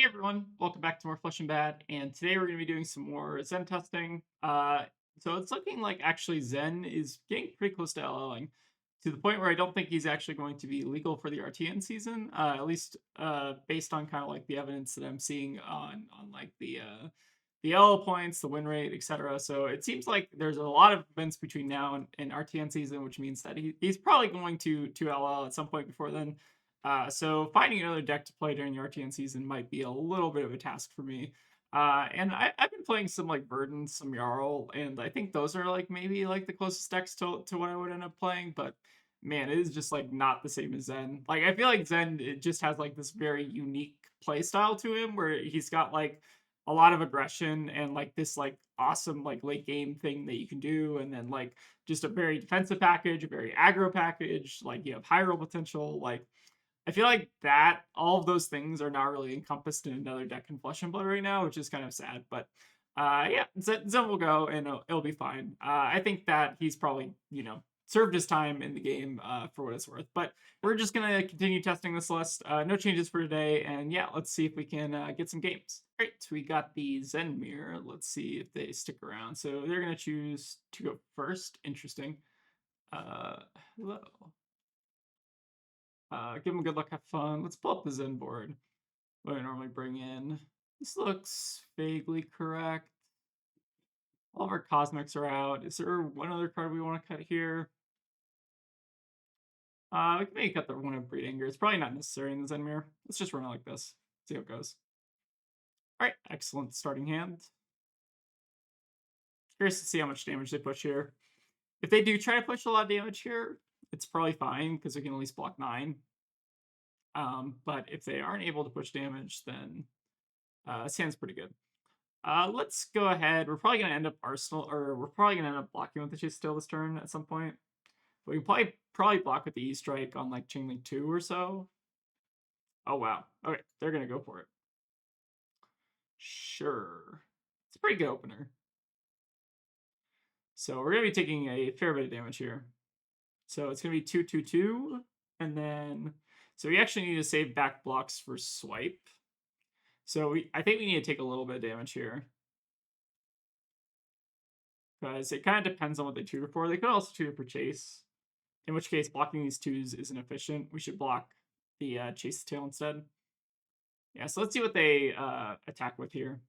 Hey everyone, welcome back to more Flesh and Bad, and today we're going to be doing some more Zen testing. So it's looking like actually Zen is getting pretty close to LLing, to the point where I don't think he's actually going to be legal for the RTN season, at least based on kind of like the evidence that I'm seeing on like the LL points, the win rate, etc. So it seems like there's a lot of events between now and RTN season, which means that he's probably going to LL at some point before then. So finding another deck to play during the RTN season might be a little bit of a task for me. And I've been playing some like Burden, some Jarl, and I think those are like maybe like the closest decks to what I would end up playing. But man, it is just like not the same as Zen. Like I feel like Zen it just has like this very unique play style to him where he's got like a lot of aggression and like this like awesome like late game thing that you can do, and then like just a very defensive package, a very aggro package. Like you have high roll potential, like I feel like that all of those things are not really encompassed in another deck in Flesh and Blood right now, which is kind of sad. But yeah, Zen will go and it'll be fine. I think that he's probably served his time in the game for what it's worth. But we're just gonna continue testing this list. No changes for today, and yeah, let's see if we can get some games. All right, we got the Zen Mirror. Let's see if they stick around. So they're gonna choose to go first. Interesting. Hello. Give them good luck, have fun. Let's pull up the Zen board. What do I normally bring in? This looks vaguely correct. All of our cosmics are out. Is there one other card we want to cut here? We can maybe cut the one of Breed Anger. It's probably not necessary in the Zen Mirror. Let's just run it like this. See how it goes. All right, excellent starting hand. Curious to see how much damage they push here. If they do try to push a lot of damage here, it's probably fine because we can at least block 9. But if they aren't able to push damage, then this hand's pretty good. Let's go ahead. We're probably gonna end up Arsenal, or we're probably gonna end up blocking with the Chase Still this turn at some point. We can probably block with the E Strike on like Chain Link 2 or so. Oh wow. Okay, they're gonna go for it. Sure. It's a pretty good opener. So we're gonna be taking a fair bit of damage here. So it's gonna be 2/2/2, and then so we actually need to save back blocks for swipe. So I think we need to take a little bit of damage here. Because it kind of depends on what they tutor for. They could also tutor for chase, in which case blocking these twos isn't efficient. We should block the chase the tail instead. Yeah, so let's see what they attack with here.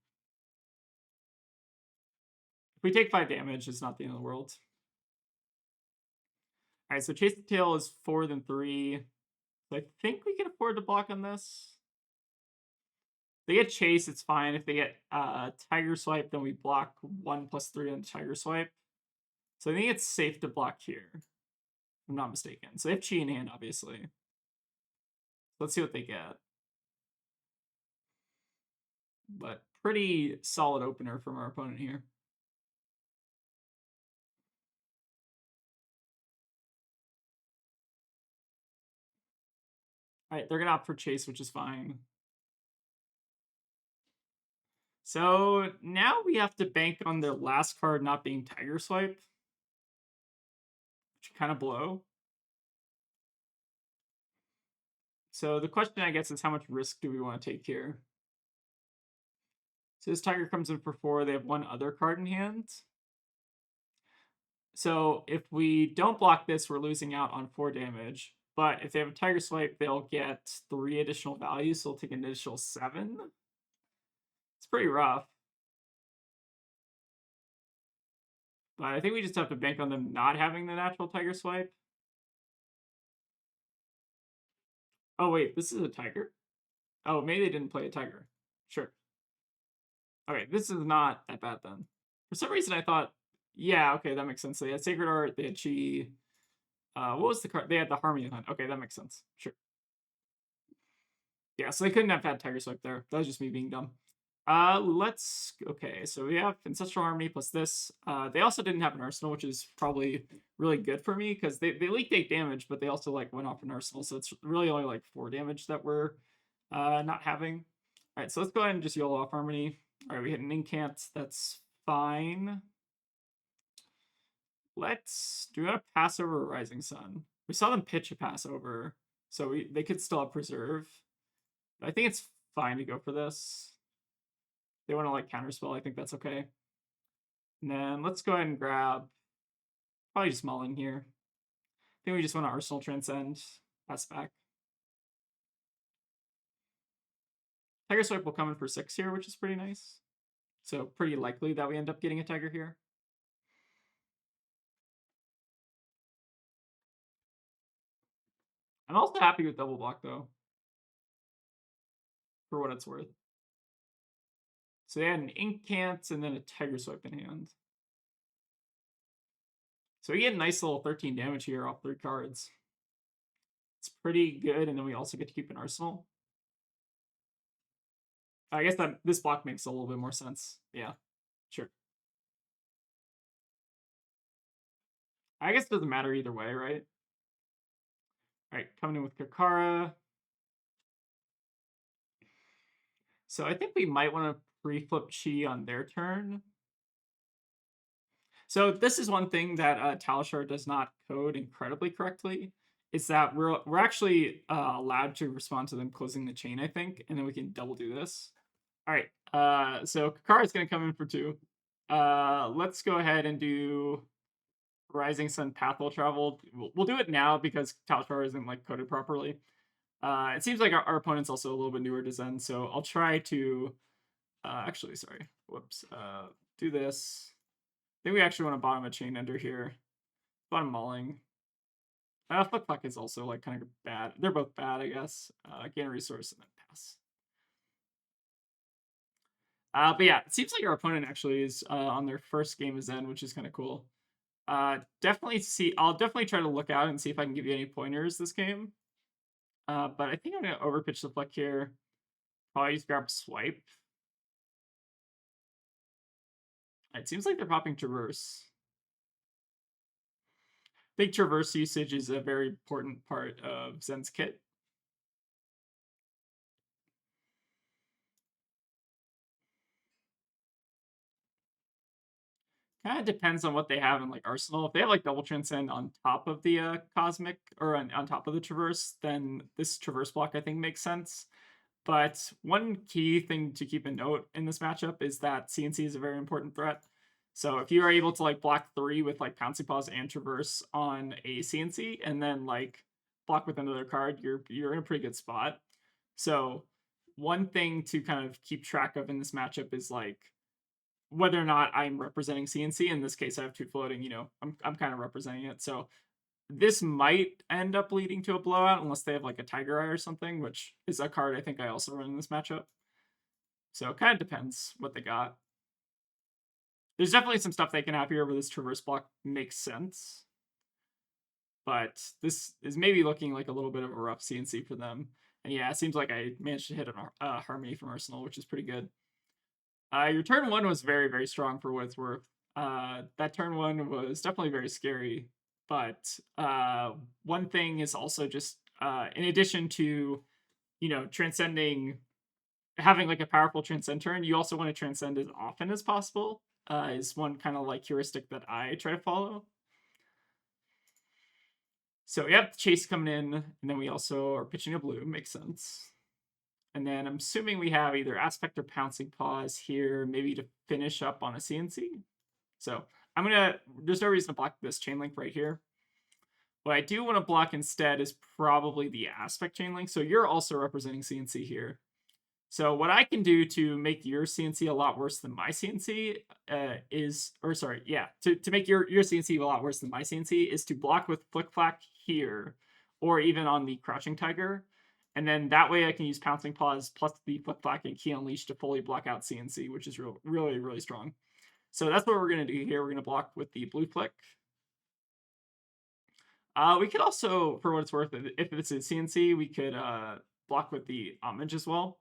If we take 5 damage, it's not the end of the world. All right, so chase the tail is 4 than 3. So I think we can afford to block on this. If they get chase, it's fine. If they get tiger swipe, then we block 1+3 on tiger swipe. So I think it's safe to block here. If I'm not mistaken. So they have chi in hand, obviously. Let's see what they get. But pretty solid opener from our opponent here. All right, they're going to opt for chase, which is fine. So now we have to bank on their last card not being Tiger Swipe, which kind of blow. So the question, I guess, is how much risk do we want to take here? So this Tiger comes in for 4. They have one other card in hand. So if we don't block this, we're losing out on 4 damage. But if they have a Tiger Swipe, they'll get 3 additional values, so they'll take an additional 7. It's pretty rough. But I think we just have to bank on them not having the natural Tiger Swipe. Oh, wait, this is a Tiger? Oh, maybe they didn't play a Tiger. Sure. Okay, this is not that bad then. For some reason, I thought, yeah, okay, that makes sense. They had Sacred Art, they had Chi. What was the card? They had the Harmony Hunt. Okay, that makes sense. Sure. Yeah, so they couldn't have had Tiger Swipe there. That was just me being dumb. Okay, so we have Ancestral Harmony plus this. They also didn't have an Arsenal, which is probably really good for me because they leaked 8 damage, but they also like went off an Arsenal, so it's really only like 4 damage that we're not having. All right, so let's go ahead and just YOLO off Harmony. All right, we hit an Incant. That's fine. Let's do a pass over Rising Sun. We saw them pitch a pass over, so they could still have Preserve. But I think it's fine to go for this. They want to like counterspell. I think that's okay. And then let's go ahead and grab probably just Mulling here. I think we just want to Arsenal Transcend. Pass back. Tiger Swipe will come in for 6 here, which is pretty nice. So pretty likely that we end up getting a Tiger here. I'm also happy with double block though, for what it's worth. So they had an Incant and then a Tiger Swipe in hand. So we get a nice little 13 damage here off 3 cards. It's pretty good, and then we also get to keep an Arsenal. I guess that this block makes a little bit more sense. Yeah, sure. I guess it doesn't matter either way, right? All right, coming in with Kakara. So I think we might want to pre-flip Chi on their turn. So this is one thing that Talishar does not code incredibly correctly. Is that we're actually allowed to respond to them closing the chain, I think, and then we can double do this. All right, so Kakara is going to come in for 2. Let's go ahead and do Rising Sun Path Will Travel. We'll do it now because Talishar isn't like coded properly. It seems like our opponent's also a little bit newer to Zen, so I'll try to actually, sorry, whoops, do this. I think we actually want to bottom a Chain Ender here. Bottom Mulling. Flick Flack is also like kind of bad. They're both bad, I guess. Gain a resource and then pass. But yeah, it seems like our opponent actually is on their first game of Zen, which is kind of cool. I'll definitely try to look out and see if I can give you any pointers this game. But I think I'm going to overpitch the Flick here. Probably just grab Swipe. It seems like they're popping Traverse. I think Traverse usage is a very important part of Zen's kit. Kind of depends on what they have in like Arsenal. If they have like Double Transcend on top of the Cosmic, or on top of the Traverse, then this Traverse block I think makes sense. But one key thing to keep in note in this matchup is that CNC is a very important threat. So if you are able to like block 3 with like Pouncing Paws and Traverse on a CNC, and then like block with another card, you're in a pretty good spot. So one thing to kind of keep track of in this matchup is like whether or not I'm representing CNC. In this case, I have 2 floating. You know, I'm kind of representing it. So this might end up leading to a blowout unless they have like a Tiger Eye or something, which is a card I think I also run in this matchup. So it kind of depends what they got. There's definitely some stuff they can have here where this Traverse block makes sense. But this is maybe looking like a little bit of a rough CNC for them. And yeah, it seems like I managed to hit a Harmony from Arsenal, which is pretty good. Your turn 1 was very, very strong for what it's worth. That turn 1 was definitely very scary. But one thing is also just, in addition to, you know, transcending, having like a powerful transcend turn, you also want to transcend as often as possible, is one kind of like heuristic that I try to follow. So we have Chase coming in, and then we also are pitching a blue, makes sense. And then I'm assuming we have either Aspect or Pouncing Paws here, maybe to finish up on a CNC. So there's no reason to block this Chain Link right here. What I do want to block instead is probably the Aspect Chain Link. So you're also representing CNC here. So what I can do to make your CNC a lot worse than my CNC to make your CNC a lot worse than my CNC is to block with Flick Flack here, or even on the Crouching Tiger. And then that way I can use Pouncing Paws plus the Flick Flack and Key Unleash to fully block out CNC, which is really, really strong. So that's what we're going to do here. We're going to block with the Blue Flick. We could also, for what it's worth, if it's a CNC, we could block with the Homage as well.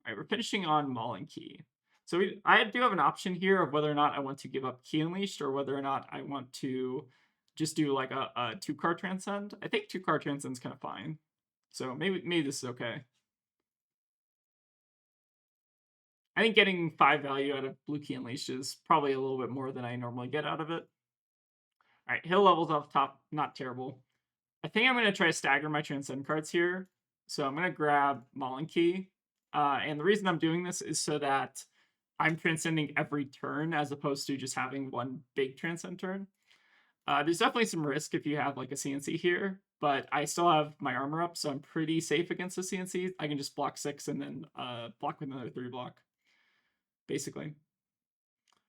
All right, we're finishing on Maul and Key. So I do have an option here of whether or not I want to give up Key Unleashed or whether or not I want to just do like a 2-card Transcend. I think 2-card Transcend's kind of fine. So maybe this is okay. I think getting 5 value out of Blue Key Unleashed is probably a little bit more than I normally get out of it. All right, Hill levels off top, not terrible. I think I'm going to try to stagger my Transcend cards here. So I'm going to grab Maul and Key. And the reason I'm doing this is so that I'm transcending every turn as opposed to just having one big transcend turn. There's definitely some risk if you have like a CNC here, but I still have my armor up, so I'm pretty safe against the CNC. I can just block 6 and then block with another 3 block, basically.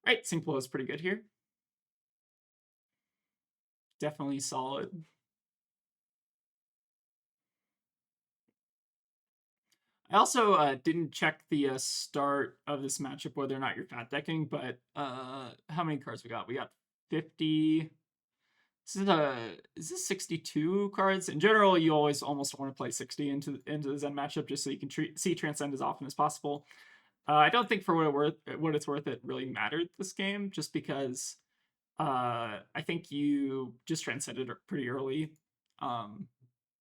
All right, sync flow is pretty good here. Definitely solid. I also didn't check the start of this matchup whether or not you're fat decking, but how many cards we got? We got 50. Is this 62 cards? In general, you always almost want to play 60 into the Zen matchup just so you can see Transcend as often as possible. I don't think for what it's worth, it really mattered this game, just because I think you just transcended pretty early.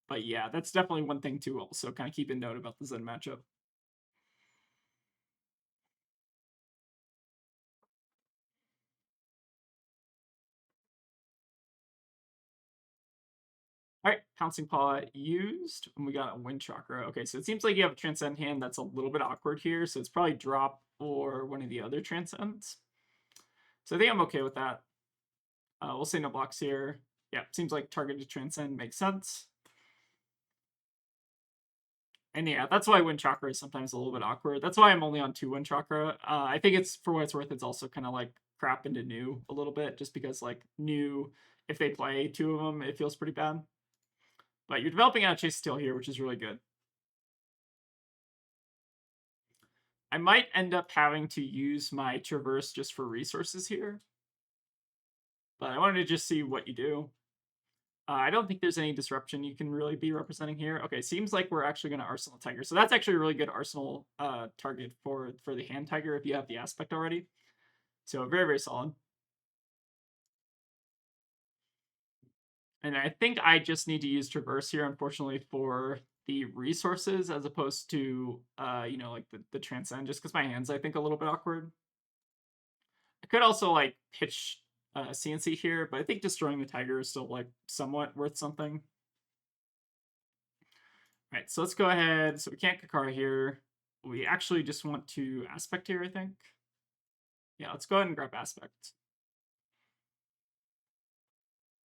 But yeah, that's definitely one thing to also kind of keep in note about the Zen matchup. All right, Pouncing Paw used, and we got a Wind Chakra. Okay, so it seems like you have a Transcend hand that's a little bit awkward here, so it's probably drop or one of the other Transcends. So I think I'm okay with that. We'll say no blocks here. Yeah, seems like targeted Transcend makes sense. And yeah, that's why Wind Chakra is sometimes a little bit awkward. That's why I'm only on 2 Wind Chakra. I think it's, for what it's worth, it's also kind of like crap into new a little bit, just because like new, if they play 2 of them, it feels pretty bad. But you're developing out Chase Steel here, which is really good. I might end up having to use my Traverse just for resources here. But I wanted to just see what you do. I don't think there's any disruption you can really be representing here. Okay, seems like we're actually going to Arsenal Tiger. So that's actually a really good Arsenal target for the Hand Tiger if you have the aspect already. So very, very solid. And I think I just need to use Traverse here, unfortunately, for the resources as opposed to, like the Transcend, just because my hand's, I think, a little bit awkward. I could also, like, pitch CNC here, but I think destroying the Tiger is still, like, somewhat worth something. All right, so let's go ahead. So we can't Kakara here. We actually just want to Aspect here, I think. Yeah, let's go ahead and grab Aspect.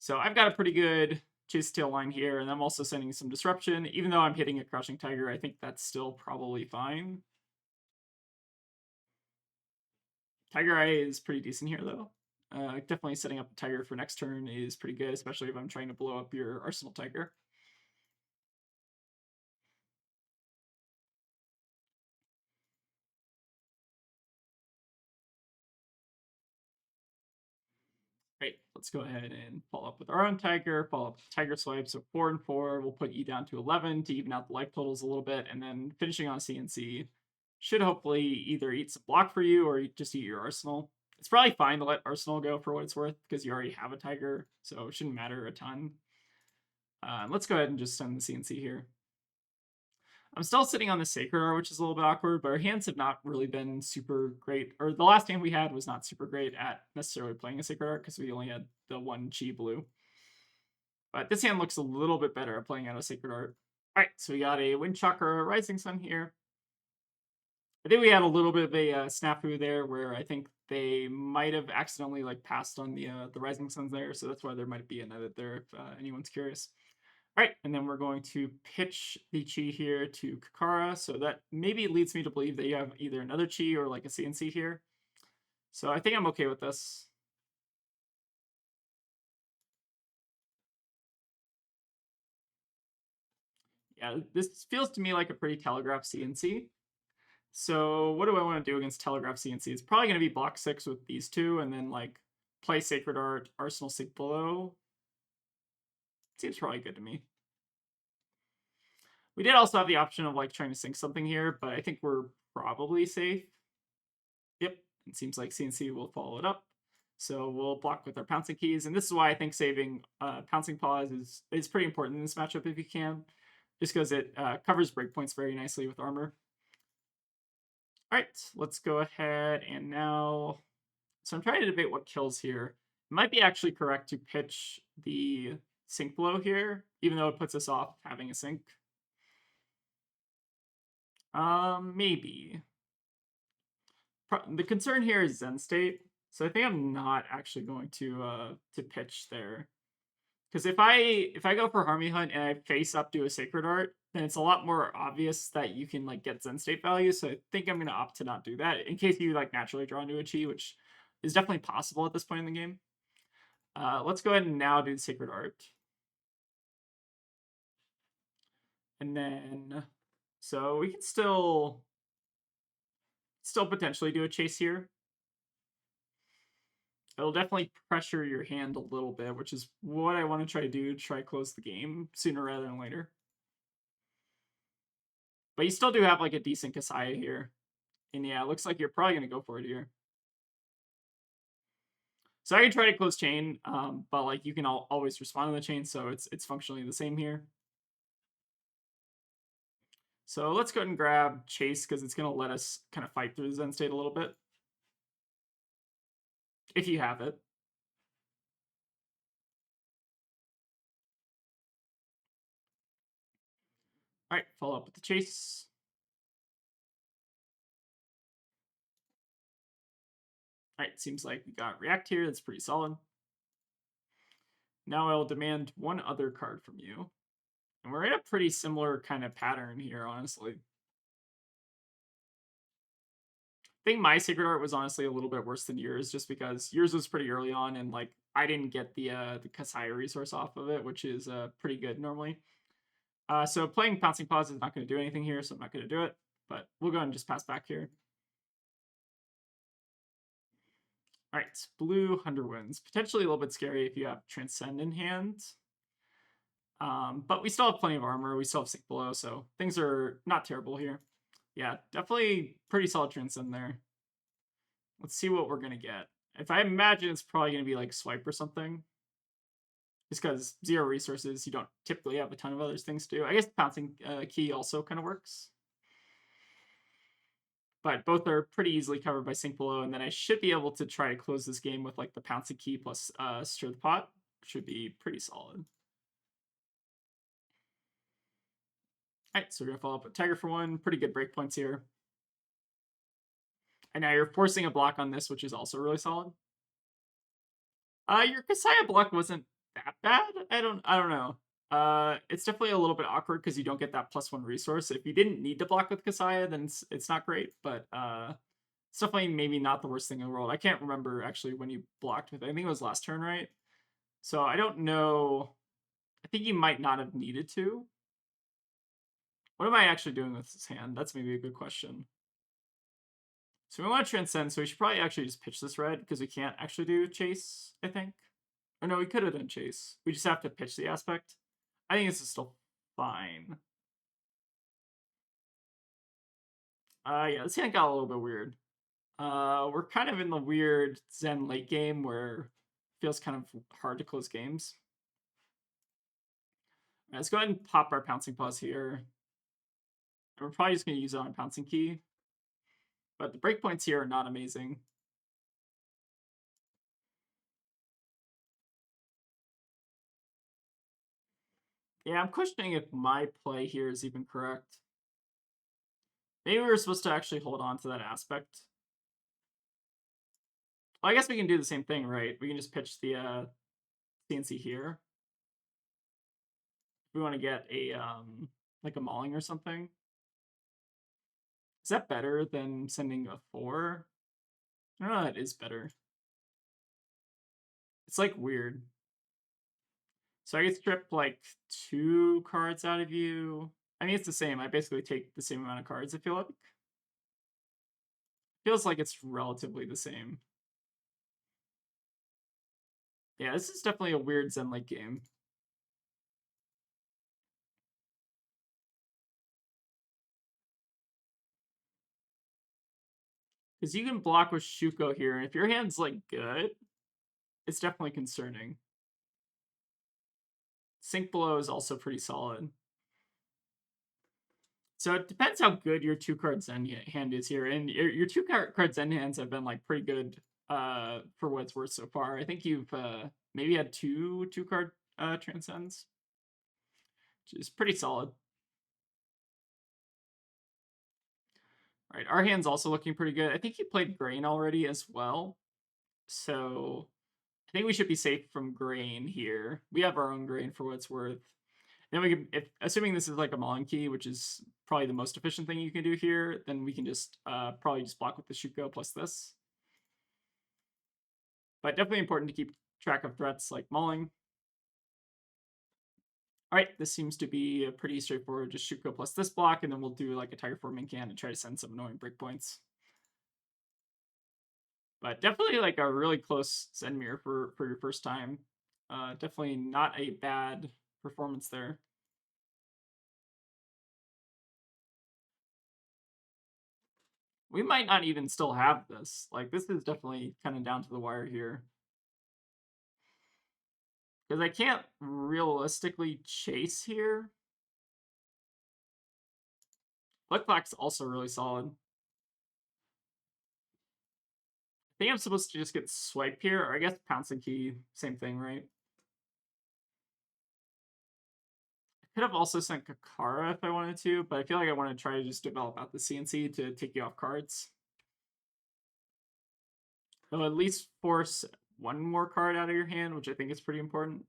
So I've got a pretty good Chase Tail line here, and I'm also sending some Disruption. Even though I'm hitting a Crushing Tiger, I think that's still probably fine. Tiger Eye is pretty decent here, though. Definitely setting up a Tiger for next turn is pretty good, especially if I'm trying to blow up your Arsenal Tiger. Great. Let's go ahead and follow up with our own Tiger, follow up with Tiger Swipe. So 4 and 4 will put you down to 11 to even out the life totals a little bit. And then finishing on CNC should hopefully either eat some block for you or just eat your Arsenal. It's probably fine to let Arsenal go for what it's worth because you already have a Tiger, so it shouldn't matter a ton. Let's go ahead and just send the CNC here. I'm still sitting on the Sacred Art, which is a little bit awkward, but our hands have not really been super great. Or the last hand we had was not super great at necessarily playing a Sacred Art because we only had the 1 Chi blue. But this hand looks a little bit better at playing out a Sacred Art. All right, so we got a Wind Chakra Rising Sun here. I think we had a little bit of a snafu there where I think they might have accidentally like passed on the Rising Suns there, so that's why there might be an edit there if anyone's curious. All right, and then we're going to pitch the Chi here to Kakara, so that maybe leads me to believe that you have either another Chi or like a CNC here. So I think I'm okay with this. Yeah, this feels to me like a pretty telegraph CNC. So what do I want to do against telegraph CNC? It's probably going to be block 6 with these two, and then like play Sacred Art, Arsenal Sink below. Seems probably good to me. We did also have the option of like trying to sync something here, but I think we're probably safe. Yep, it seems like CNC will follow it up. So we'll block with our pouncing keys, and this is why I think saving pouncing paws is pretty important in this matchup if you can, just because it covers breakpoints very nicely with armor. All right, let's go ahead and now. So I'm trying to debate what kills here. It might be actually correct to pitch the sync blow here, even though it puts us off having a sync. Maybe. The concern here is Zen state, so I think I'm not actually going to pitch there. Because if I go for Harmony Hunt and I face up to a Sacred Art, then it's a lot more obvious that you can like get Zen state value. So I think I'm gonna opt to not do that in case you like naturally draw into a Chi, which is definitely possible at this point in the game. Let's go ahead and now do the Sacred Art. And then so we can still potentially do a chase here. It'll definitely pressure your hand a little bit, which is what I want to try to do to try to close the game sooner rather than later. But you still do have like a decent Kasaya here. And yeah, it looks like you're probably going to go for it here. So I can try to close chain, but like you can always respond to the chain, so it's functionally the same here. So let's go ahead and grab Chase because it's going to let us kind of fight through the Zen state a little bit. If you have it. All right, follow up with the Chase. All right, seems like we got React here. That's pretty solid. Now I'll demand one other card from you. And we're in a pretty similar kind of pattern here, honestly. I think my Sacred Art was honestly a little bit worse than yours, just because yours was pretty early on, and like I didn't get the Kasaya resource off of it, which is pretty good normally. So playing Pouncing Paws is not going to do anything here, so I'm not going to do it. But we'll go ahead and just pass back here. All right, blue Hunterwinds. Potentially a little bit scary if you have Transcend in hand. But we still have plenty of armor. We still have Sink Below, so things are not terrible here. Yeah, definitely pretty solid Transcend there. Let's see what we're going to get. If I imagine it's probably going to be like Swipe or something. Just because 0 resources, you don't typically have a ton of other things to do. I guess Pouncing Key also kind of works. But both are pretty easily covered by Sink Below, and then I should be able to try to close this game with like the Pouncing Key plus Stir the Pot. Should be pretty solid. Alright, so we're going to follow up with Tiger for 1. Pretty good breakpoints here. And now you're forcing a block on this, which is also really solid. Your Kasaya block wasn't that bad. I don't know. It's definitely a little bit awkward because you don't get that +1 resource. If you didn't need to block with Kasaya, then it's not great, but it's definitely maybe not the worst thing in the world. I can't remember actually when you blocked with it. I think it was last turn, right? So I don't know. I think you might not have needed to. What am I actually doing with this hand? That's maybe a good question. So we want to Transcend, so we should probably actually just pitch this red because we can't actually do Chase, I think. Or no, we could have done Chase. We just have to pitch the aspect. I think this is still fine. Yeah, this hand got a little bit weird. We're kind of in the weird Zen late game where it feels kind of hard to close games. Right, let's go ahead and pop our Pouncing Paws here. And we're probably just going to use it on Pouncing Key. But the breakpoints here are not amazing. Yeah, I'm questioning if my play here is even correct. Maybe we were supposed to actually hold on to that aspect. Well, I guess we can do the same thing, right? We can just pitch the CNC here. If we want to get a like a mauling or something. Is that better than sending a 4? I don't know, that is better. It's like weird. So I get strip like 2 cards out of you. I mean, it's the same. I basically take the same amount of cards, I feel like. Feels like it's relatively the same. Yeah, this is definitely a weird Zen-like game. Because you can block with Shuko here, and if your hand's like good, it's definitely concerning. Sink Below is also pretty solid. So it depends how good your 2-card Zen hand is here, and your 2-card Zen hands have been like pretty good for what it's worth so far. I think you've maybe had 2-card Transcends, which is pretty solid. All right, our hand's also looking pretty good. I think he played Grain already as well. So I think we should be safe from Grain here. We have our own Grain for what it's worth. Then we can, if assuming this is like a Mullen key, which is probably the most efficient thing you can do here, then we can just probably just block with the Shuko plus this. But definitely important to keep track of threats like Mulling. All right, this seems to be a pretty straightforward, just Shuko plus this block, and then we'll do like a Tiger Forming can and try to send some annoying breakpoints. But definitely like a really close Zen Mirror for your first time. Definitely not a bad performance there. We might not even still have this. Like, this is definitely kind of down to the wire here. Because I can't realistically chase here. Flick Flack's also really solid. I think I'm supposed to just get Swipe here, or I guess Pouncing Key, same thing, right? I could have also sent Kakara if I wanted to, but I feel like I want to try to just develop out the CNC to take you off cards. They'll at least force one more card out of your hand, which I think is pretty important.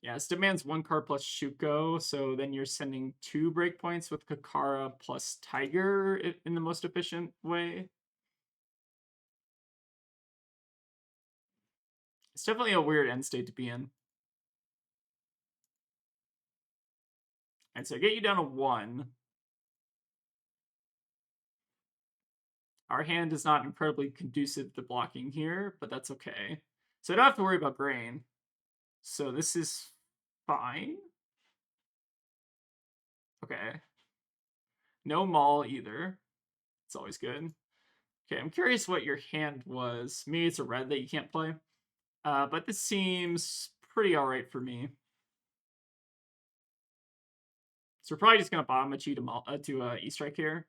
Yeah, this demands one card plus Shuko, so then you're sending 2 breakpoints with Kakara plus Tiger in the most efficient way. It's definitely a weird end state to be in. And so I get you down to 1. Our hand is not incredibly conducive to blocking here, but that's okay. So I don't have to worry about Grain. So this is fine. Okay. No Maul either. It's always good. Okay, I'm curious what your hand was. Maybe it's a red that you can't play. But this seems pretty alright for me. So we're probably just going to bottom a Chi to E-Strike here.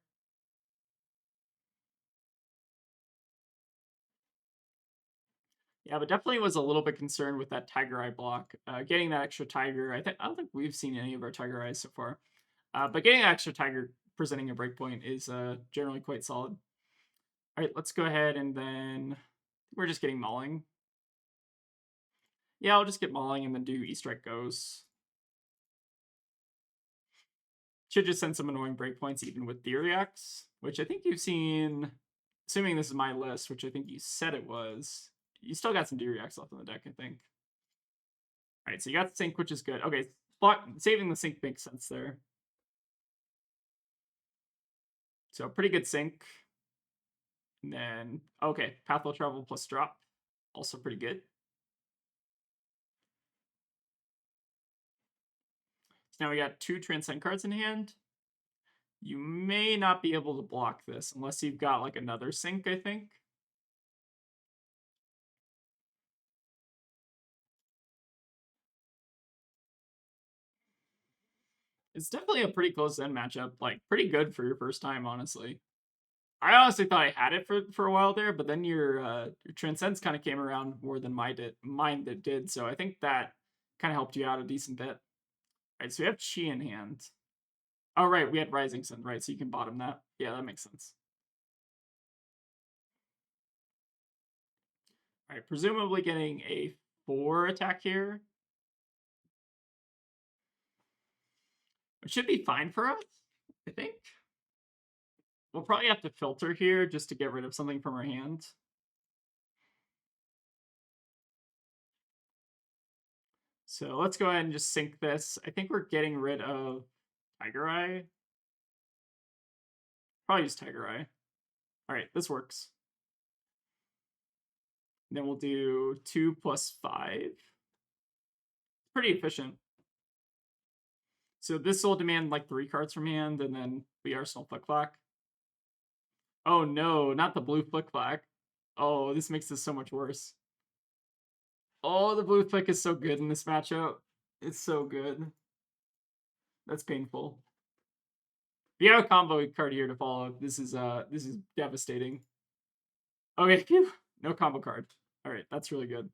Yeah, but definitely was a little bit concerned with that Tiger Eye block. Getting that extra Tiger, I don't think we've seen any of our Tiger Eyes so far. But getting an extra Tiger presenting a breakpoint is generally quite solid. All right, let's go ahead and then we're just getting Mauling. Yeah, I'll just get Mauling and then do E-Strike goes. Should just send some annoying breakpoints even with Theoryx, which I think you've seen, assuming this is my list, which I think you said it was. You still got some Theoryx left on the deck, I think. All right, so you got the sync, which is good. Okay, saving the sync makes sense there. So pretty good sync. And then, okay, Path will Travel plus drop. Also pretty good. So now we got 2 Transcend cards in hand. You may not be able to block this unless you've got like another sync, I think. It's definitely a pretty close end matchup. Like, pretty good for your first time, honestly. I honestly thought I had it for a while there, but then your Transcends kind of came around more than mine that did. So I think that kind of helped you out a decent bit. All right, so we have Chi in hand. Oh, right, we had Rising Sun, right? So you can bottom that. Yeah, that makes sense. All right, presumably getting a 4 attack here. It should be fine for us, I think. We'll probably have to filter here just to get rid of something from our hand. So let's go ahead and just sync this. I think we're getting rid of Tiger Eye. Probably use Tiger Eye. All right, this works. And then we'll do 2 plus 5. Pretty efficient. So this will demand like 3 cards from hand, and then we Arsenal Flick Flack. Oh no, not the blue Flick Flack. Oh, this makes this so much worse. Oh, the blue Flick is so good in this matchup. It's so good. That's painful. If you have a combo card here to follow, this is devastating. Okay, phew. No combo card. All right, that's really good.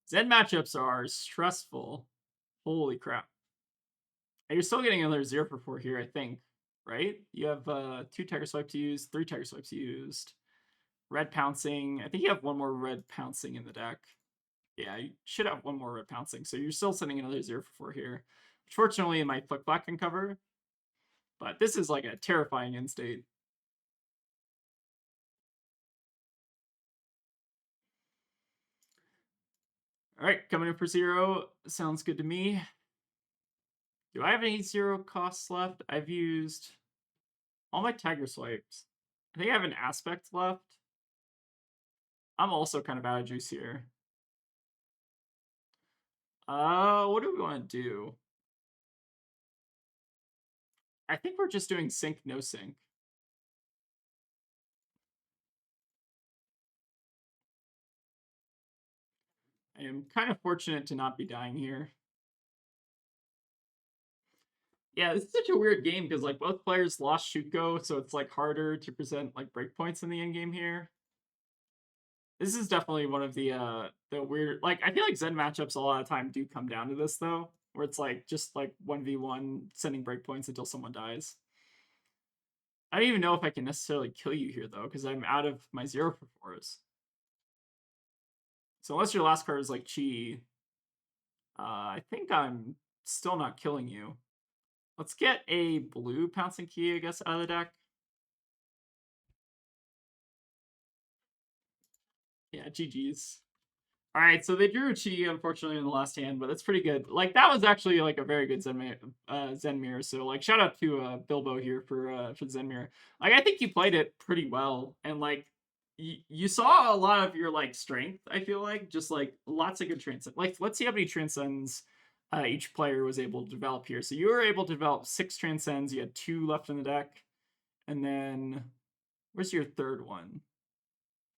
Zen matchups are stressful. Holy crap. And you're still getting another 0 for 4 here, I think, right? You have 2 Tiger Swipes used, 3 Tiger Swipes used, red pouncing. I think you have one more red pouncing in the deck. Yeah, you should have one more red pouncing. So you're still sending another 0 for 4 here. Which fortunately my Flick Black can cover. But this is like a terrifying end state. Alright, coming in for 0. Sounds good to me. Do I have any 0 costs left? I've used all my Tiger Swipes. I think I have an Aspect left. I'm also kind of out of juice here. What do we want to do? I think we're just doing sync, no sync. I am kind of fortunate to not be dying here. Yeah, this is such a weird game because like both players lost Shuko, so it's like harder to present like breakpoints in the end game here. This is definitely one of the weird, like I feel like Zen matchups a lot of time do come down to this though, where it's like just like 1v1 sending breakpoints until someone dies. I don't even know if I can necessarily kill you here though, because I'm out of my 0 for 4s. So unless your last card is like Chi, I think I'm still not killing you. Let's get a blue Pouncing Key, I guess, out of the deck. Yeah, GG's. All right, so they drew Chi, unfortunately, in the last hand, but that's pretty good. Like, that was actually, like, a very good Zen Mirror. So, like, shout out to Bilbo here for Zen Mirror. Like, I think you played it pretty well. And, like, you saw a lot of your, like, strength, I feel like. Just, like, lots of good Transcends. Like, let's see how many Transcends each player was able to develop here. So you were able to develop 6 Transcends. You had 2 left in the deck. And then, where's your third one?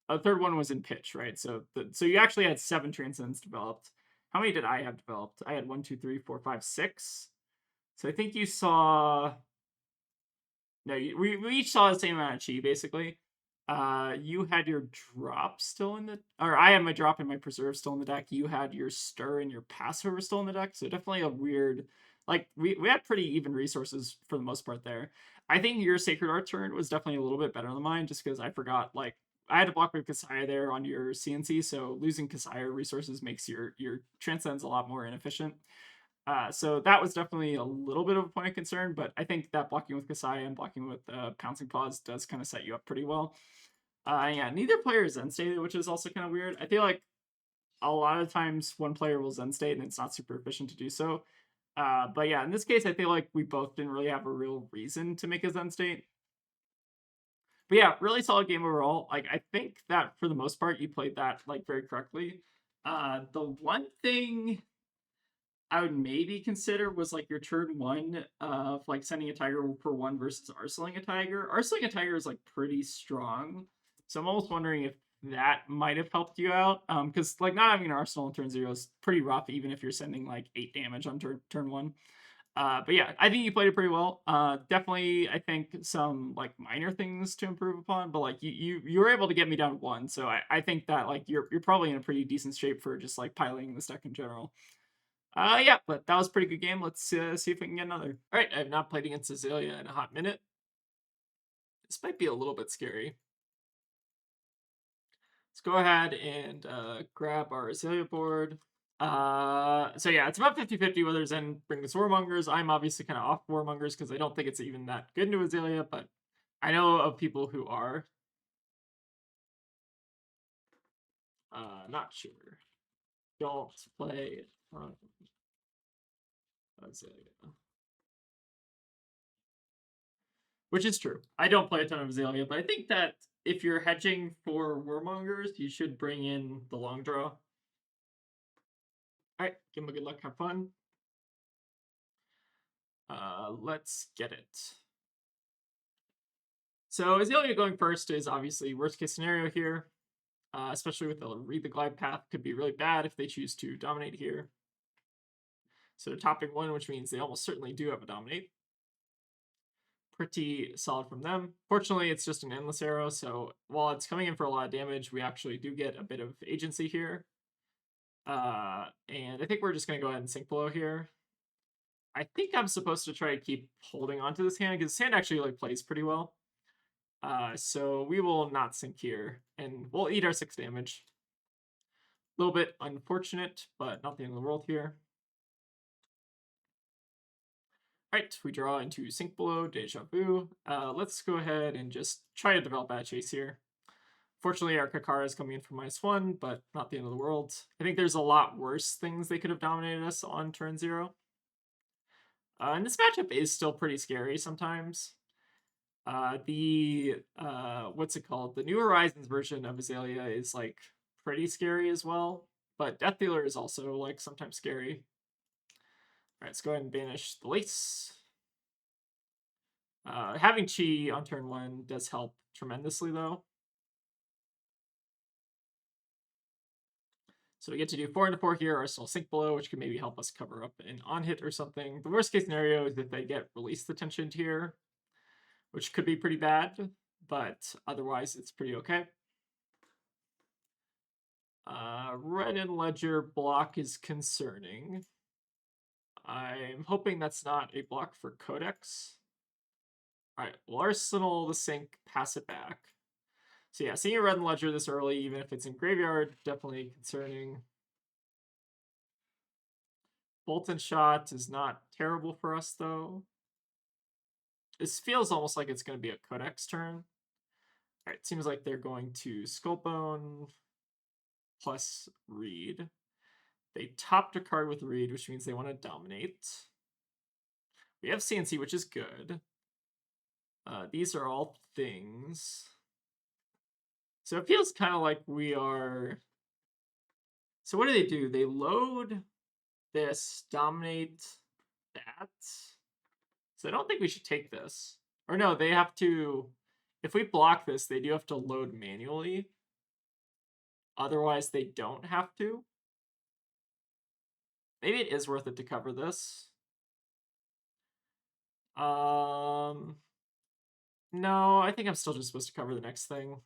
The third one was in pitch, right? So so you actually had 7 Transcends developed. How many did I have developed? I had 1, 2, 3, 4, 5, 6. So I think you saw. No, we each saw the same amount of chi, basically. You had your drop still in the, or I had my drop and my preserve still in the deck. You had your stir and your Passover still in the deck. So definitely a weird, like we had pretty even resources for the most part there. I think your Sacred Art turn was definitely a little bit better than mine, just because I forgot, like, I had to block with Kasaya there on your CNC, so losing Kasaya resources makes your Transcends a lot more inefficient. So that was definitely a little bit of a point of concern, but I think that blocking with Kasaya and blocking with Pouncing Paws does kind of set you up pretty well. Yeah, neither player is Zen State, which is also kind of weird. I feel like a lot of times one player will Zen State and it's not super efficient to do so. But yeah, in this case, I feel like we both didn't really have a real reason to make a Zen State. But yeah, really solid game overall. Like, I think that for the most part, you played that like very correctly. The one thing I would maybe consider was like your turn 1 of like sending a tiger for 1 versus arseling a tiger. Arseling a tiger is like pretty strong, so I'm almost wondering if that might have helped you out. Because like not having an arsenal on turn 0 is pretty rough, even if you're sending like 8 damage on turn 1. But yeah, I think you played it pretty well. Definitely, I think some like minor things to improve upon, but like you were able to get me down to 1, so I think that like you're probably in a pretty decent shape for just like piloting this deck in general. Yeah, but that was a pretty good game. Let's see if we can get another. All right, I have not played against Azalea in a hot minute. This might be a little bit scary. Let's go ahead and grab our Azalea board. So yeah, it's about 50-50 whether Zen bring the Warmongers. I'm obviously kind of off Warmongers because I don't think it's even that good into Azalea, but I know of people who are. Not sure. Don't play Azalea. Which is true. I don't play a ton of Azalea, but I think that if you're hedging for Warmongers, you should bring in the long draw. All right, give him a good luck, have fun. Let's get it. So Azalea going first is obviously worst case scenario here, especially with the read the glide path could be really bad if they choose to dominate here. So topping 1, which means they almost certainly do have a dominate. Pretty solid from them. Fortunately, it's just an endless arrow, so while it's coming in for a lot of damage, we actually do get a bit of agency here. And I think we're just going to go ahead and sink below here. I think I'm supposed to try to keep holding on to this hand because this hand actually like plays pretty well. So we will not sink here, and we'll eat our 6 damage. A little bit unfortunate, but not the end of the world here. Alright, we draw into Sink Below, Deja Vu. Let's go ahead and just try to develop Bad Chase here. Fortunately, our Kakara is coming in for -1, but not the end of the world. I think there's a lot worse things they could have dominated us on turn 0. And this matchup is still pretty scary sometimes. What's it called? The New Horizons version of Azalea is like pretty scary as well, but Death Dealer is also like sometimes scary. Alright, let's go ahead and banish the Lace. Having Chi on turn 1 does help tremendously though. So we get to do 4 into 4 here, Arsenal Sink Below, which can maybe help us cover up an on-hit or something. The worst case scenario is if they get Release the Tension here, which could be pretty bad, but otherwise it's pretty okay. Red and Ledger block is concerning. I'm hoping that's not a block for Codex. Alright, well, Arsenal the Sink, pass it back. So yeah, seeing a Red and Ledger this early, even if it's in Graveyard, definitely concerning. Bolt and Shot is not terrible for us, though. This feels almost like it's going to be a Codex turn. Alright, seems like they're going to Skullbone plus Reed. They topped a card with Reed, which means they want to dominate. We have CNC, which is good. These are all things. So it feels kind of like we are... So what do? They load this, dominate that. So I don't think we should take this. Or no, they have to... If we block this, they do have to load manually. Otherwise, they don't have to. Maybe it is worth it to cover this. No, I think I'm still just supposed to cover the next thing.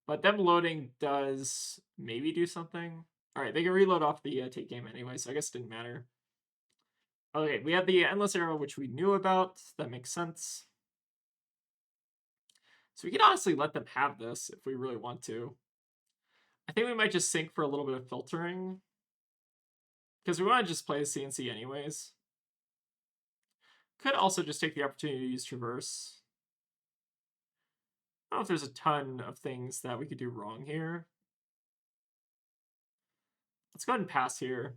But them loading does maybe do something. Alright, they can reload off the take game anyway, so I guess it didn't matter. Okay, we have the Endless Arrow, which we knew about. That makes sense. So we can honestly let them have this if we really want to. I think we might just sink for a little bit of filtering. Because we want to just play the CNC anyways. Could also just take the opportunity to use Traverse. I don't know if there's a ton of things that we could do wrong here. Let's go ahead and pass here.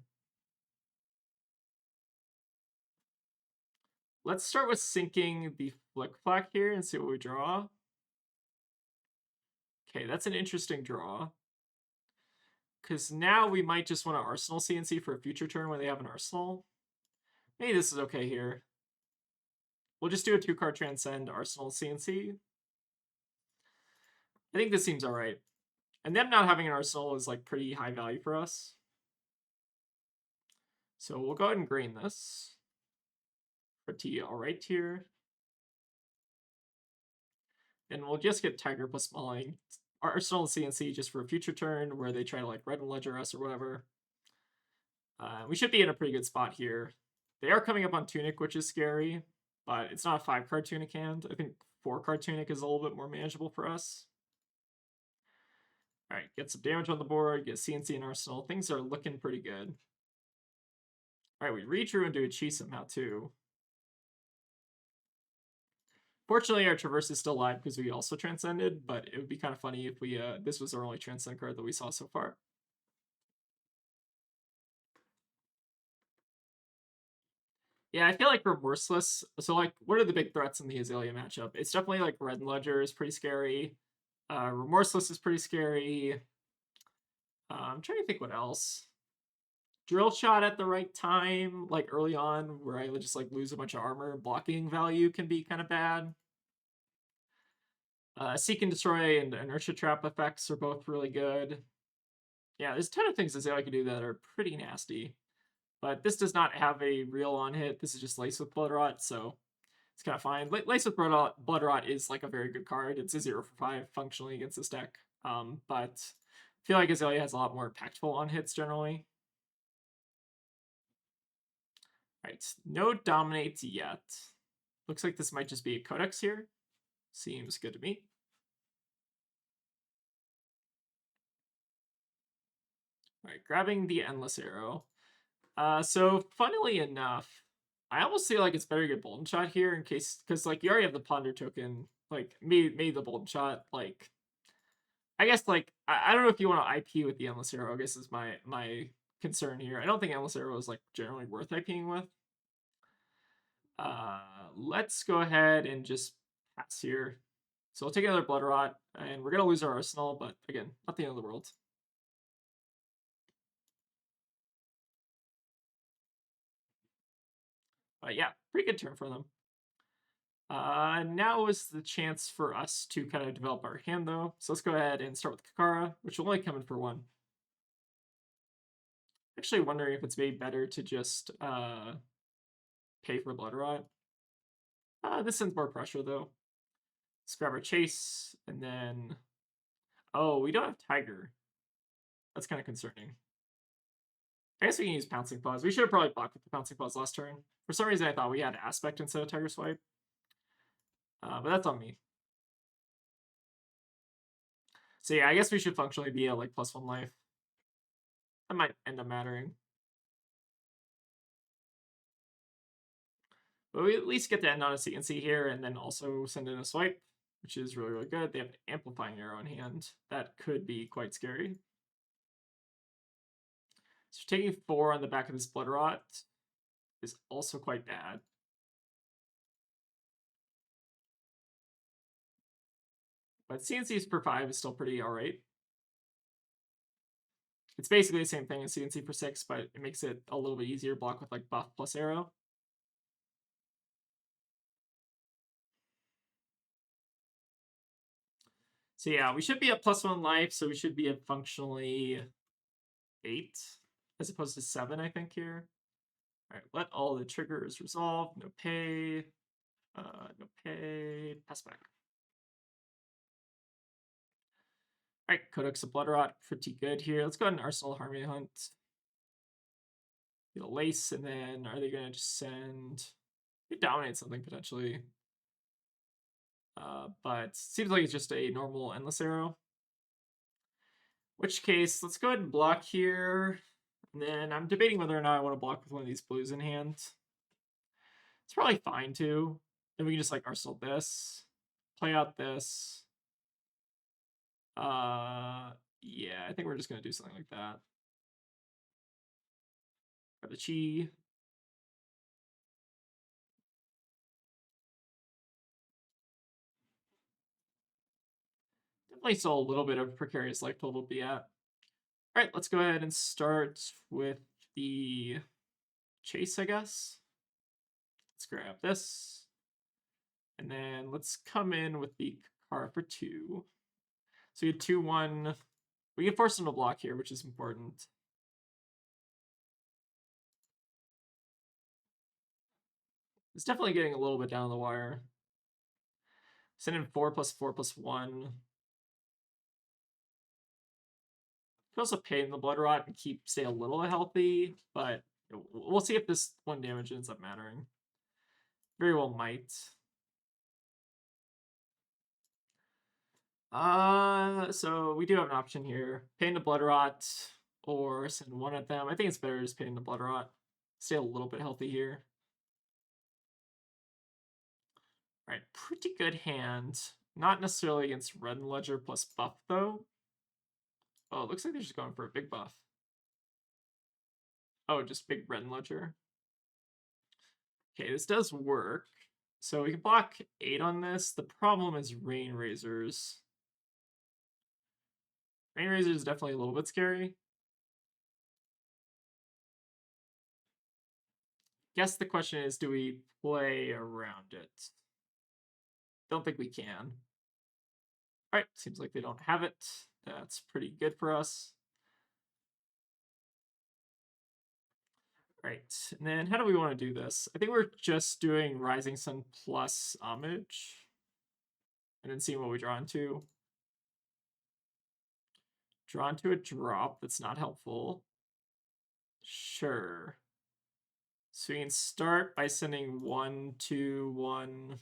Let's start with sinking the Flick Flack here and see what we draw. Okay, that's an interesting draw. Because now we might just want to Arsenal CNC for a future turn when they have an Arsenal. Maybe this is okay here. We'll just do a 2-card Transcend Arsenal CNC. I think this seems alright. And them not having an Arsenal is like pretty high value for us. So we'll go ahead and green this. Pretty alright here. And we'll just get Tiger plus Mauling. Arsenal CNC just for a future turn where they try to like Red and Ledger us or whatever. We should be in a pretty good spot here. They are coming up on Tunic, which is scary, but it's not a 5-card Tunic hand. I think 4-card Tunic is a little bit more manageable for us. Alright, get some damage on the board, get CNC and Arsenal. Things are looking pretty good. Alright, we redrew into a Chi somehow too. Fortunately, our Traverse is still alive because we also Transcended, but it would be kind of funny if we this was our only Transcend card that we saw so far. Yeah, I feel like Remorseless. So, like, what are the big threats in the Azalea matchup? It's definitely like Red and Ledger is pretty scary. Remorseless is pretty scary. I'm trying to think what else. Drill Shot at the right time, like early on, where I just like lose a bunch of armor. Blocking value can be kind of bad. Seek and Destroy and Inertia Trap effects are both really good. Yeah, there's a ton of things Azalea can do that are pretty nasty. But this does not have a real on-hit. This is just Lace with Blood Rot, so it's kind of fine. Lace with Blood Rot is like a very good card. It's a 0 for 5 functionally against this deck. But feel like Azalea has a lot more impactful on hits generally. Right, no dominates yet. Looks like this might just be a Codex here. Seems good to me. All right, grabbing the Endless Arrow. So funnily enough, I almost feel like it's better to get Bolden Shot here in case, because like you already have the Ponder token. Like made the Bolden Shot. Like I guess like I don't know if you want to IP with the Endless Arrow. I guess is my concern here. I don't think Endless Arrow is like generally worth IPing with. Let's go ahead and just pass here. So we'll take another Blood Rot, and we're gonna lose our arsenal, but again, not the end of the world. But yeah, pretty good turn for them. Now is the chance for us to kind of develop our hand, though. So let's go ahead and start with Kakara, which will only come in for one. Actually wondering if it's maybe better to just pay for Blood Rot. This sends more pressure, though. Let's grab our Chase, and then... Oh, we don't have Tiger. That's kind of concerning. I guess we can use Pouncing Paws. We should have probably blocked with the Pouncing Paws last turn. For some reason, I thought we had Aspect instead of Tiger Swipe. But that's on me. So yeah, I guess we should functionally be at like +1 life. That might end up mattering. But we at least get to end on a CNC here and then also send in a swipe, which is really, really good. They have an Amplifying Arrow in hand. That could be quite scary. So taking 4 on the back of this Blood Rot is also quite bad. But CNCs per 5 is still pretty alright. It's basically the same thing as CNC for 6, but it makes it a little bit easier to block with like buff plus arrow. So yeah, we should be at +1 life, so we should be at functionally 8 as opposed to 7, I think, here. All right, let all the triggers resolve. No pay. No pay. Pass back. All right, Codex of Blood Rot, pretty good here. Let's go ahead and Arsenal Harmony Hunt. Get a Lace, and then are they going to just send... They dominate something, potentially. But seems like it's just a normal Endless Arrow. Which case, let's go ahead and block here. And then I'm debating whether or not I want to block with one of these blues in hand. It's probably fine, too. Then we can just, like, Arsenal this. Play out this. Yeah, I think we're just going to do something like that. Grab the Chi. Definitely still a little bit of precarious life total to be at. All right, let's go ahead and start with the Chase, I guess. Let's grab this. And then let's come in with the Kakara for 2. So we get 2-1. We can force them to block here, which is important. It's definitely getting a little bit down the wire. Send in 4+4+1. You can also pay in the Blood Rot and stay a little healthy, but we'll see if this 1 damage ends up mattering. Very well might. So we do have an option here. Pay into Blood Rot or send 1 at them. I think it's better just pay into Blood Rot. Stay a little bit healthy here. All right, pretty good hand. Not necessarily against Red and Ledger plus buff, though. Oh, it looks like they're just going for a big buff. Oh, just big Red and Ledger. Okay, this does work. So we can block 8 on this. The problem is Rain Razors. Rain Razors is definitely a little bit scary. Guess the question is, do we play around it? Don't think we can. All right, seems like they don't have it. That's pretty good for us. All right, and then how do we want to do this? I think we're just doing Rising Sun plus Homage. And then seeing what we draw into. Drawn to a drop that's not helpful. Sure. So we can start by sending 1/2/1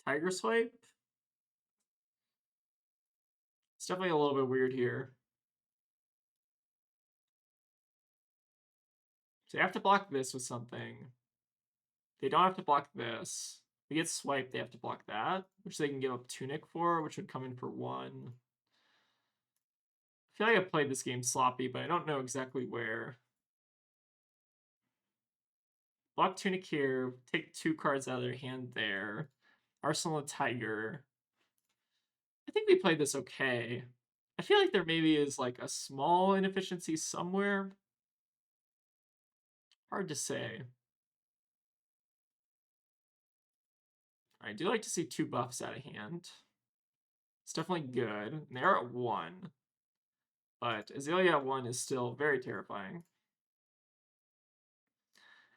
Tiger Swipe. It's definitely a little bit weird here. So they have to block this with something. They don't have to block this. If they get swiped, they have to block that, which they can give up Tunic for, which would come in for 1. I feel like I played this game sloppy, but I don't know exactly where. Block Tunic here, take 2 cards out of their hand there. Arsenal of Tiger. I think we played this okay. I feel like there maybe is like a small inefficiency somewhere. Hard to say. I do like to see 2 buffs out of hand. It's definitely good. And they are at 1. But Azalea at 1 is still very terrifying.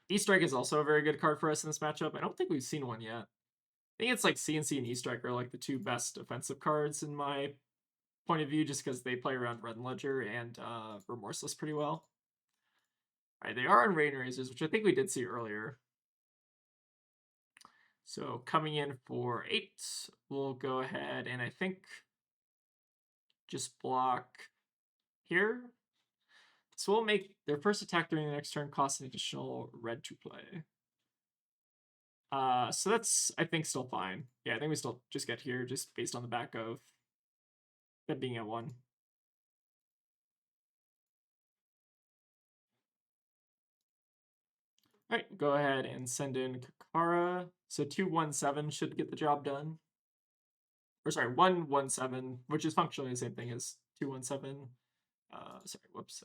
E-Strike is also a very good card for us in this matchup. I don't think we've seen one yet. I think it's like CNC and E-Strike are like the 2 best offensive cards in my point of view, just because they play around Red Ledger and Remorseless pretty well. All right, they are on Rain Razors, which I think we did see earlier. So coming in for 8, we'll go ahead and I think just block here. So we'll make their first attack during the next turn cost an additional red to play. So that's, I think, still fine. Yeah, I think we still just get here just based on the back of them being at 1. All right, go ahead and send in Kakara. So 2/1/7 should get the job done. Or sorry, 1/1/7, which is functionally the same thing as 2/1/7. Sorry, whoops.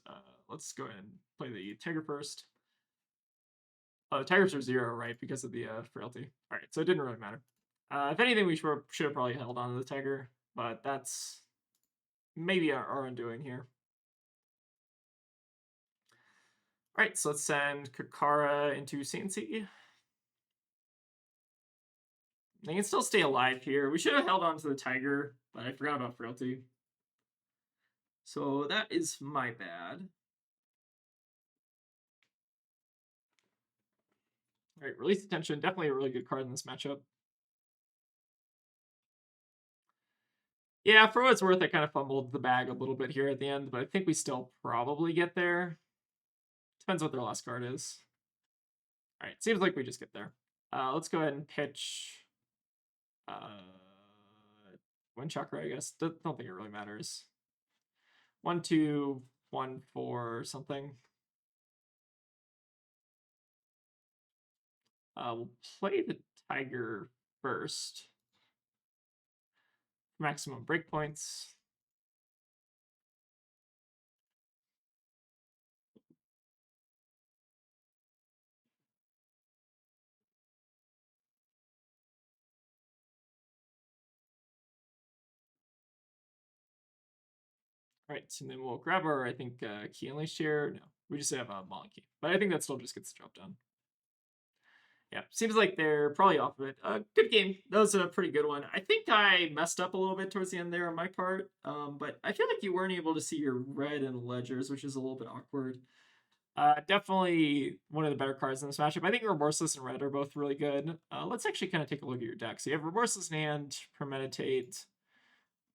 Let's go ahead and play the Tiger first. The Tigers are 0, right, because of the frailty. All right, so it didn't really matter. If anything, we should have probably held on to the Tiger, but that's maybe our undoing here. All right, so let's send Kakara into CNC. They can still stay alive here. We should have held on to the Tiger, but I forgot about frailty. So that is my bad. All right, Release Attention, definitely a really good card in this matchup. Yeah, for what it's worth, I kind of fumbled the bag a little bit here at the end, but I think we still probably get there. Depends what their last card is. All right, seems like we just get there. Let's go ahead and pitch Wind Chakra, I guess. Don't think it really matters. 1/2/1/4 something. We'll play the Tiger first. Maximum breakpoints. All right, so then we'll grab our, I think, Key Unleashed here. No, we just have a Monkey. But I think that still just gets the job done. Yeah, seems like they're probably off of it. Good game. That was a pretty good one. I think I messed up a little bit towards the end there on my part, but I feel like you weren't able to see your red and ledgers, which is a little bit awkward. Definitely one of the better cards in this matchup. I think Remorseless and Red are both really good. Let's actually kind of take a look at your deck. So you have Remorseless in hand, Premeditate.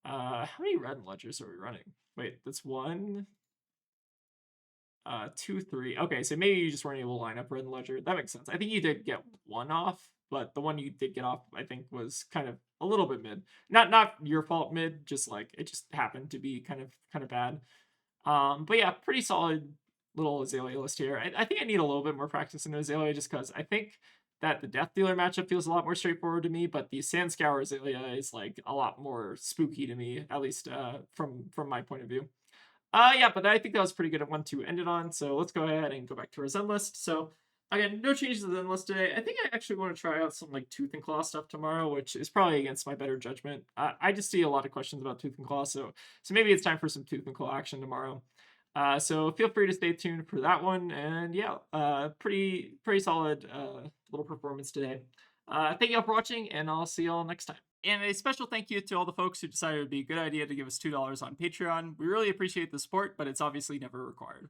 How many red and ledgers are we running? Wait, that's 1, 2, 3. Okay, so maybe you just weren't able to line up red and ledger. That makes sense. I think you did get 1 off, but the one you did get off, I think, was kind of a little bit mid. Not your fault mid, just like it just happened to be kind of bad. But yeah, pretty solid little Azalea list here. I think I need a little bit more practice in Azalea just because I think that the Death Dealer matchup feels a lot more straightforward to me, but the Sand Scour Azalea is like a lot more spooky to me, at least from my point of view. Yeah, but I think that was pretty good one to end it on. So let's go ahead and go back to our Zen list. So again, no changes to the Zen list today. I think I actually want to try out some like Tooth and Claw stuff tomorrow, which is probably against my better judgment. I just see a lot of questions about Tooth and Claw, so maybe it's time for some Tooth and Claw action tomorrow. So feel free to stay tuned for that one. And yeah, pretty solid little performance today. Thank you all for watching, and I'll see y'all next time. And a special thank you to all the folks who decided it would be a good idea to give us $2 on Patreon. We really appreciate the support, but it's obviously never required.